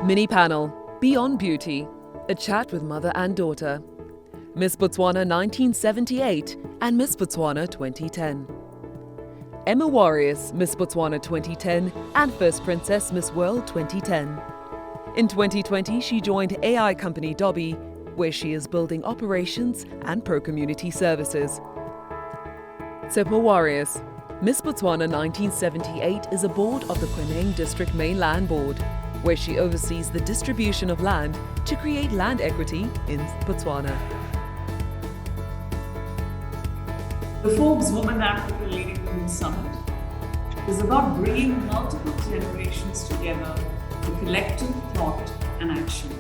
Mini panel, Beyond Beauty, a chat with mother and daughter. Miss Botswana 1978 and Miss Botswana 2010. Emma Wareus, Miss Botswana 2010 and First Princess Miss World 2010. In 2020, she joined AI company Dobby, where she is building operations and pro-community services. Tshepo Wareus, Miss Botswana 1978 is aboard of the Kweneng District Main Land Board, where she oversees the distribution of land to create land equity in Botswana. The Forbes Women Africa Leading Women Summit is about bringing multiple generations together for collective thought and action.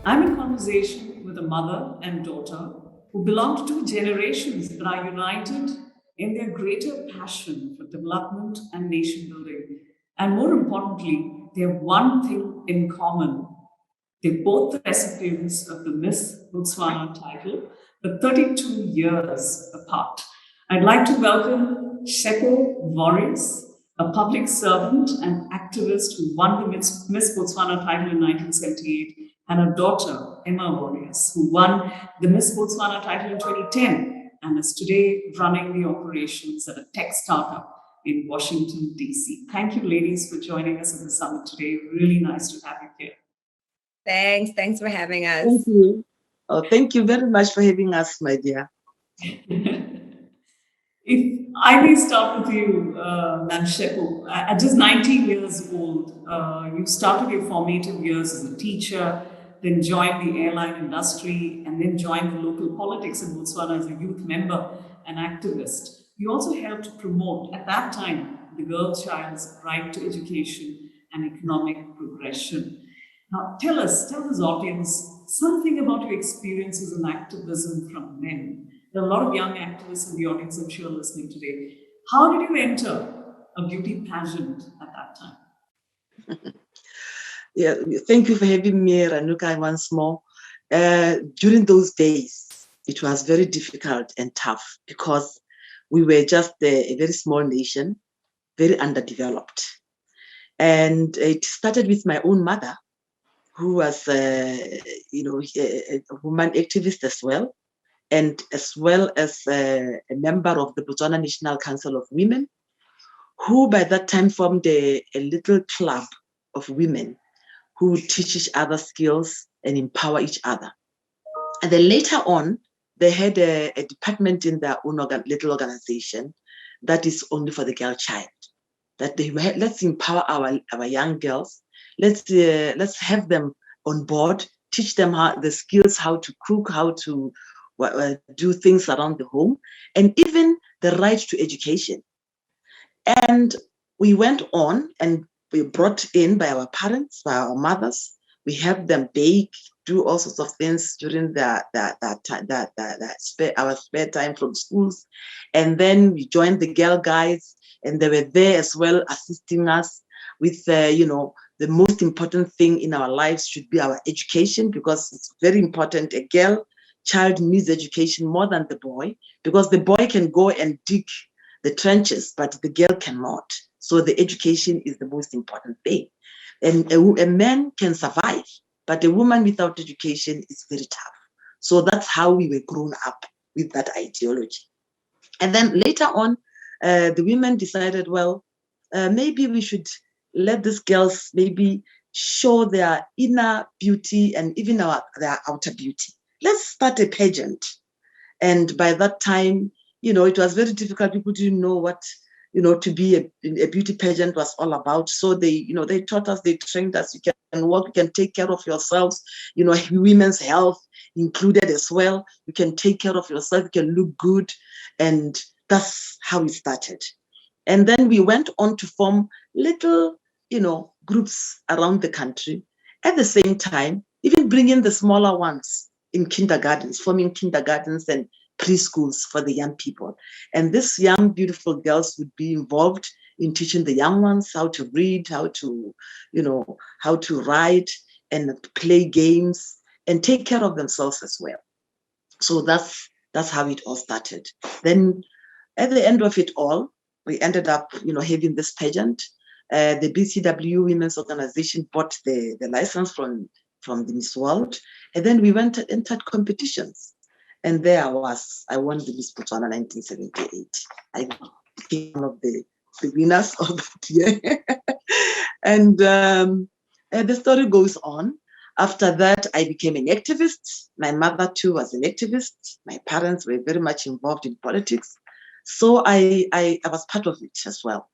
I'm in conversation with a mother and daughter who belong to two generations that are united in their greater passion for development and nation building. And more importantly, they have one thing in common. They're both the recipients of the Miss Botswana title, but 32 years apart. I'd like to welcome Tshepo Wareus, a public servant and activist who won the Miss Botswana title in 1978, and her daughter, Emma Wareus, who won the Miss Botswana title in 2010 and is today running the operations at a tech startup in Washington, D.C. Thank you, ladies, for joining us at the summit today. Really nice to have you here. Thanks for having us. Thank you. Oh, thank you very much for having us, my dear. If I may start with you, Ma'am Tshepo, at just 19 years old, you started your formative years as a teacher, then joined the airline industry, and then joined the local politics in Botswana as a youth member and activist. You also helped to promote, at that time, the girl child's right to education and economic progression. Now, tell this audience something about your experiences in activism from then. There are a lot of young activists in the audience, I'm sure, listening today. How did you enter a beauty pageant at that time? Yeah, thank you for having me, Ranuka, once more. During those days, it was very difficult and tough because we were just a very small nation, very underdeveloped. And it started with my own mother, who was, a woman activist as well, and as well as a member of the Botswana National Council of Women, who by that time formed a little club of women who teach each other skills and empower each other. And then later on, they had a department in their own little organization that is only for the girl child. That let's empower our young girls. Let's have them on board, teach them the skills, how to cook, how to do things around the home, and even the right to education. And we went on and we brought in by our parents, by our mothers. We helped them bake, do all sorts of things during our spare time from schools. And then we joined the girl guides, and they were there as well, assisting us with, the most important thing in our lives should be our education, because it's very important. A girl child needs education more than the boy, because the boy can go and dig the trenches, but the girl cannot. So the education is the most important thing. And a man can survive, but a woman without education is very tough. So that's how we were grown up with that ideology. And then later on, the women decided, well, maybe we should let these girls maybe show their inner beauty and even their outer beauty. Let's start a pageant. And by that time, it was very difficult. People didn't know what, to be a beauty pageant was all about. So they taught us, they trained us, you can work, you can take care of yourselves, women's health included as well. You can take care of yourself, you can look good. And that's how it started. And then we went on to form little, groups around the country. At the same time, even bringing the smaller ones in kindergartens, forming kindergartens and preschools for the young people. And these young, beautiful girls would be involved in teaching the young ones how to read, how to write and play games and take care of themselves as well. So that's how it all started. Then at the end of it all, we ended up, having this pageant. The BCW Women's Organization bought the license from the Miss World. And then we entered competitions. And there I won the Miss Botswana 1978. I became one of the winners of that year. And the story goes on. After that, I became an activist. My mother too was an activist. My parents were very much involved in politics. So I was part of it as well.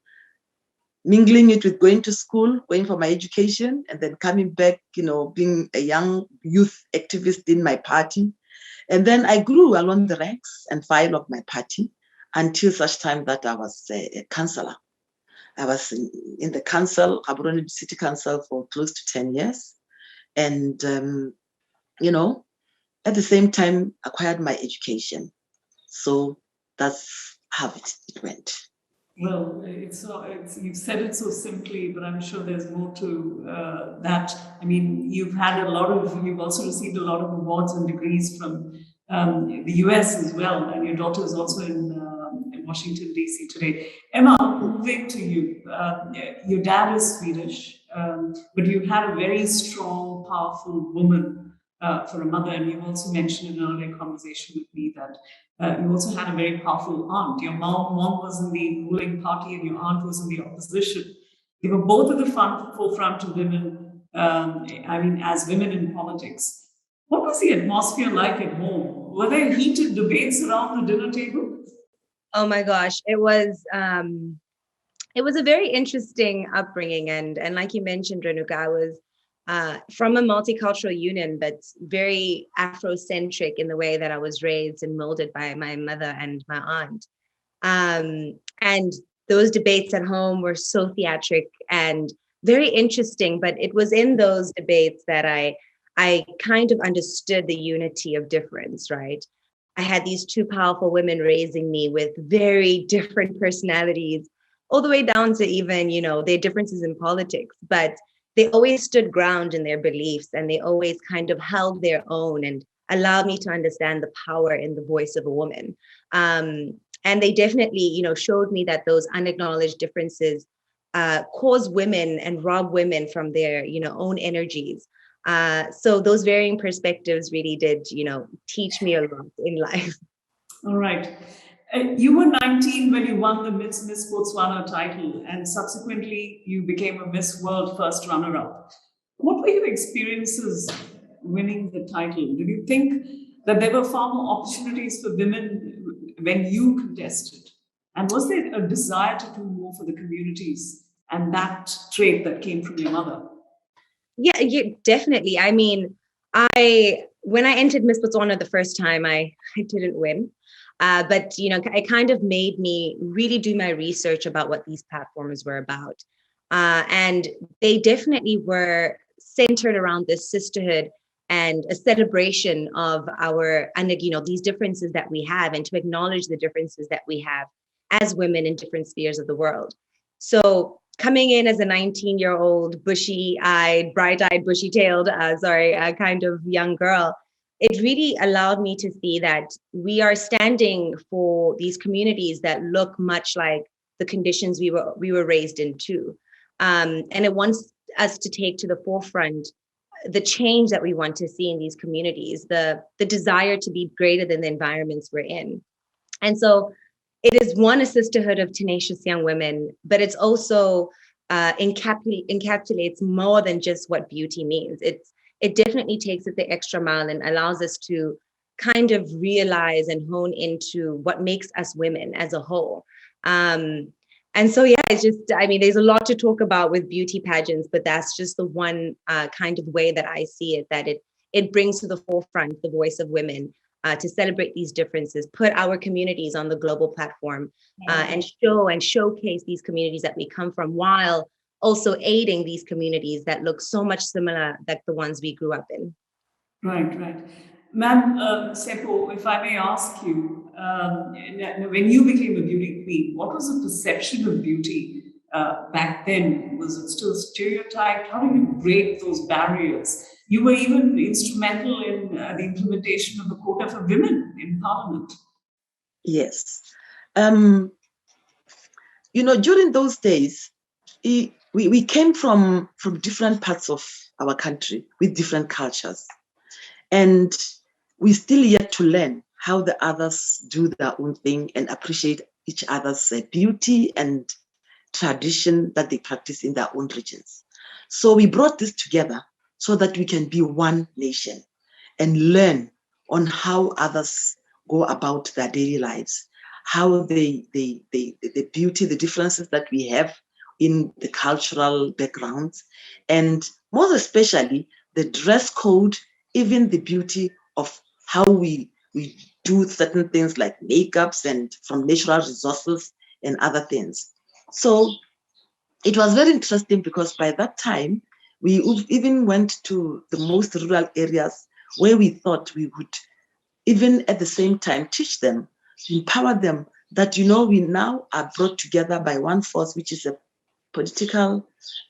Mingling it with going to school, going for my education, and then coming back, being a young youth activist in my party. And then I grew along the ranks and file of my party until such time that I was a councillor. I was in the council, Gaborone City Council, for close to 10 years. And, at the same time, acquired my education. So that's how it went. Well, you've said it so simply, but I'm sure there's more to that. I mean, you've also received a lot of awards and degrees from the US as well, and your daughter is also in Washington, D.C. today. Emma, moving to you. Your dad is Swedish, but you had a very strong, powerful woman for a mother, and you also mentioned in an earlier conversation with me that you also had a very powerful aunt. Your mom was in the ruling party and your aunt was in the opposition. They were both at the forefront of women, as women in politics. What was the atmosphere like at home? Were there heated debates around the dinner table? Oh my gosh, it was a very interesting upbringing, and like you mentioned, Renuka, I was from a multicultural union, but very Afrocentric in the way that I was raised and molded by my mother and my aunt. And those debates at home were so theatric and very interesting, but it was in those debates that I kind of understood the unity of difference, right? I had these two powerful women raising me with very different personalities, all the way down to even, their differences in politics, but they always stood ground in their beliefs, and they always kind of held their own and allowed me to understand the power in the voice of a woman. And they definitely, showed me that those unacknowledged differences cause women and rob women from their, own energies. So those varying perspectives really did, teach me a lot in life. All right. You were 19 when you won the Miss Botswana title, and subsequently you became a Miss World first runner-up. What were your experiences winning the title? Did you think that there were far more opportunities for women when you contested? And was there a desire to do more for the communities and that trait that came from your mother? Yeah, definitely. I mean, when I entered Miss Botswana the first time, I didn't win. But, it kind of made me really do my research about what these platforms were about. And they definitely were centered around this sisterhood and a celebration of our, and these differences that we have, and to acknowledge the differences that we have as women in different spheres of the world. So coming in as a 19-year-old, bushy-eyed, bright-eyed, bushy-tailed, kind of young girl, it really allowed me to see that we are standing for these communities that look much like the conditions we were raised into. And it wants us to take to the forefront the change that we want to see in these communities, the desire to be greater than the environments we're in. And so it is a sisterhood of tenacious young women, but it's also encapsulates more than just what beauty means. It definitely takes it the extra mile and allows us to kind of realize and hone into what makes us women as a whole. And so, yeah, it's just, there's a lot to talk about with beauty pageants, but that's just the one kind of way that I see it, that it brings to the forefront the voice of women to celebrate these differences, put our communities on the global platform, and showcase these communities that we come from, while also aiding these communities that look so much similar like the ones we grew up in. Right. Ma'am, Tshepo, if I may ask you, when you became a beauty queen, what was the perception of beauty back then? Was it still stereotyped? How did you break those barriers? You were even instrumental in the implementation of the quota for women in Parliament. Yes. During those days, we came from different parts of our country with different cultures. And we still yet to learn how the others do their own thing and appreciate each other's beauty and tradition that they practice in their own regions. So we brought this together so that we can be one nation and learn on how others go about their daily lives, how the beauty, the differences that we have in the cultural backgrounds, and most especially the dress code, even the beauty of how we do certain things like makeups and from natural resources and other things. So it was very interesting because by that time, we even went to the most rural areas where we thought we would even at the same time teach them, to empower them that, we now are brought together by one force, which is a political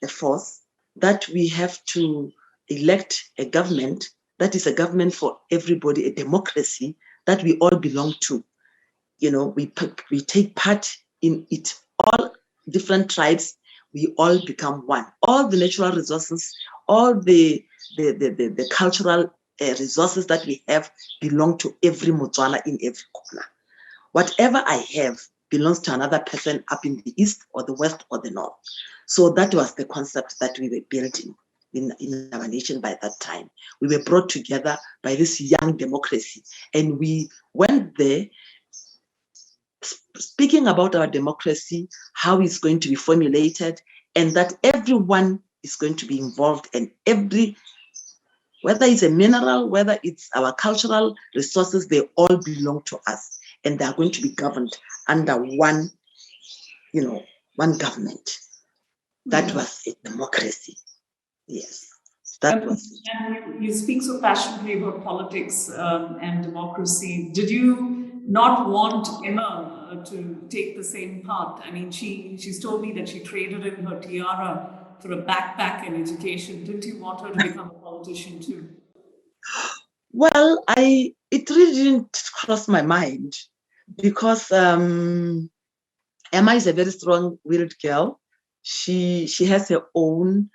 force, that we have to elect a government that is a government for everybody, a democracy that we all belong to. We take part in it. All different tribes, we all become one. All the natural resources, all the cultural resources that we have belong to every Botswana in every corner. Whatever I have belongs to another person up in the east or the west or the north. So that was the concept that we were building in our nation by that time. We were brought together by this young democracy, and we went there speaking about our democracy, how it's going to be formulated, and that everyone is going to be involved, and whether it's a mineral, whether it's our cultural resources, they all belong to us, and they are going to be governed under one government. That was a democracy. Yes, that was it. And you speak so passionately about politics and democracy. Did you not want Emma to take the same path? I mean, she's told me that she traded in her tiara for a backpack and education. Didn't you want her to become a politician too? Well, it really didn't cross my mind because Emma is a very strong-willed girl. She has her own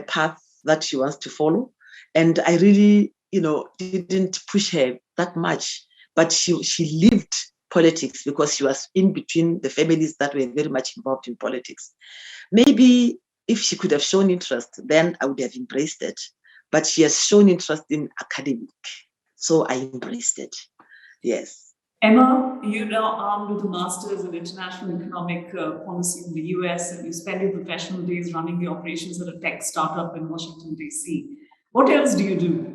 path that she wants to follow, and I really, didn't push her that much. But she lived politics because she was in between the families that were very much involved in politics. Maybe if she could have shown interest, then I would have embraced it. But she has shown interest in academic, so I embraced it. Yes. Emma, you're now armed with a master's in international economic policy in the US, and you spend your professional days running the operations at a tech startup in Washington, D.C. What else do you do?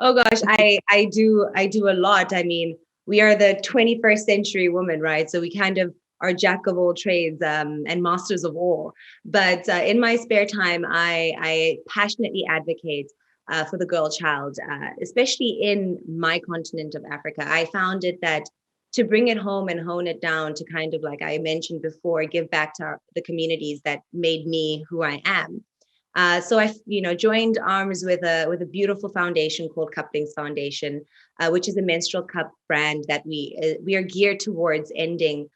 Oh gosh, I do a lot. I mean, we are the 21st century woman, right? So we kind of are jack of all trades and masters of all. But in my spare time, I passionately advocate for the girl child, especially in my continent of Africa. I found it that to bring it home and hone it down to kind of, like I mentioned before, give back to the communities that made me who I am. So I, joined arms with a beautiful foundation called Couplings Foundation, which is a menstrual cup brand that we are geared towards ending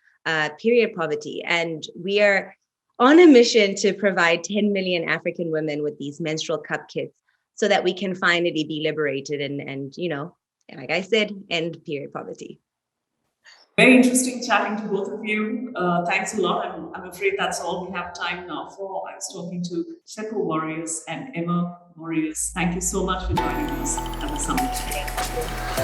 period poverty, and we are on a mission to provide 10 million African women with these menstrual cup kits, so that we can finally be liberated and like I said, end period poverty. Very interesting chatting to both of you. Thanks a lot. I'm afraid that's all we have time now for. I was talking to Tshepo Wareus and Emma Wareus. Thank you so much for joining us at the summit.